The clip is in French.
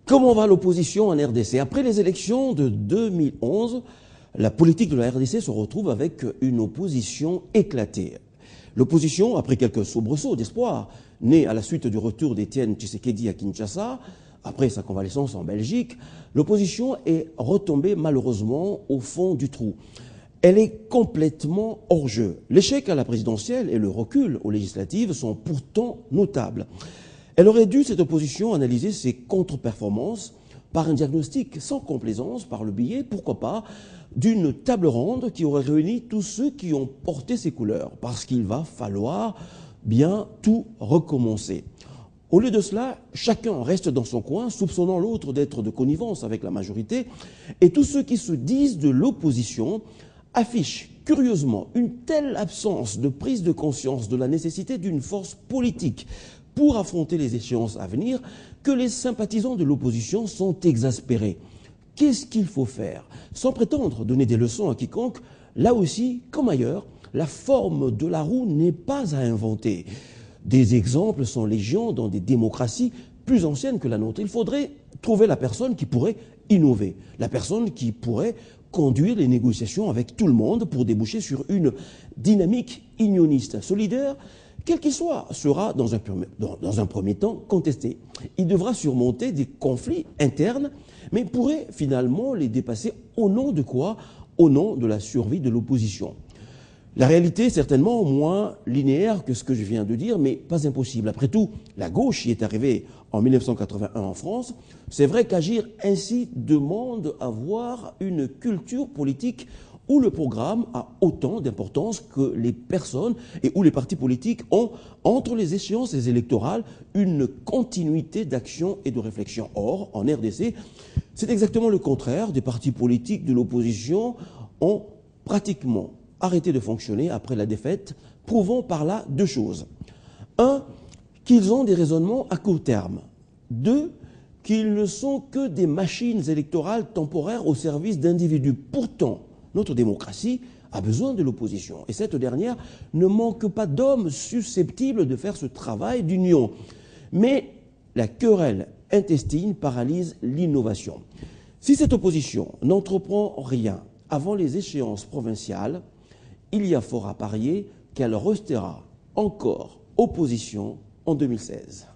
Comment va l'opposition en RDC? Après les élections de 2011, la politique de la RDC se retrouve avec une opposition éclatée. L'opposition, après quelques soubresauts d'espoir, nés à la suite du retour d'Étienne Tshisekedi à Kinshasa, après sa convalescence en Belgique, l'opposition est retombée malheureusement au fond du trou. Elle est complètement hors jeu. L'échec à la présidentielle et le recul aux législatives sont pourtant notables. Elle aurait dû, cette opposition, analyser ses contre-performances par un diagnostic sans complaisance, par le biais, pourquoi pas, d'une table ronde qui aurait réuni tous ceux qui ont porté ses couleurs, parce qu'il va falloir bien tout recommencer. Au lieu de cela, chacun reste dans son coin, soupçonnant l'autre d'être de connivence avec la majorité, et tous ceux qui se disent de l'opposition affichent curieusement une telle absence de prise de conscience de la nécessité d'une force politique pour affronter les échéances à venir que les sympathisants de l'opposition sont exaspérés. Qu'est-ce qu'il faut faire? Sans prétendre donner des leçons à quiconque, là aussi, comme ailleurs, la forme de la roue n'est pas à inventer. Des exemples sont légion dans des démocraties plus anciennes que la nôtre. Il faudrait trouver la personne qui pourrait innover, la personne qui pourrait conduire les négociations avec tout le monde pour déboucher sur une dynamique unioniste, solidaire, quel qu'il soit, sera dans un premier temps contesté. Il devra surmonter des conflits internes, mais pourrait finalement les dépasser au nom de quoi? Au nom de la survie de l'opposition. La réalité est certainement moins linéaire que ce que je viens de dire, mais pas impossible. Après tout, la gauche y est arrivée en 1981 en France. C'est vrai qu'agir ainsi demande à avoir une culture politique où le programme a autant d'importance que les personnes et où les partis politiques ont, entre les échéances électorales, une continuité d'action et de réflexion. Or, en RDC, c'est exactement le contraire. Des partis politiques de l'opposition ont pratiquement arrêté de fonctionner après la défaite, prouvant par là deux choses. Un, qu'ils ont des raisonnements à court terme. Deux, qu'ils ne sont que des machines électorales temporaires au service d'individus. Pourtant, notre démocratie a besoin de l'opposition. Et cette dernière ne manque pas d'hommes susceptibles de faire ce travail d'union. Mais la querelle intestine paralyse l'innovation. Si cette opposition n'entreprend rien avant les échéances provinciales, il y a fort à parier qu'elle restera encore opposition en 2016.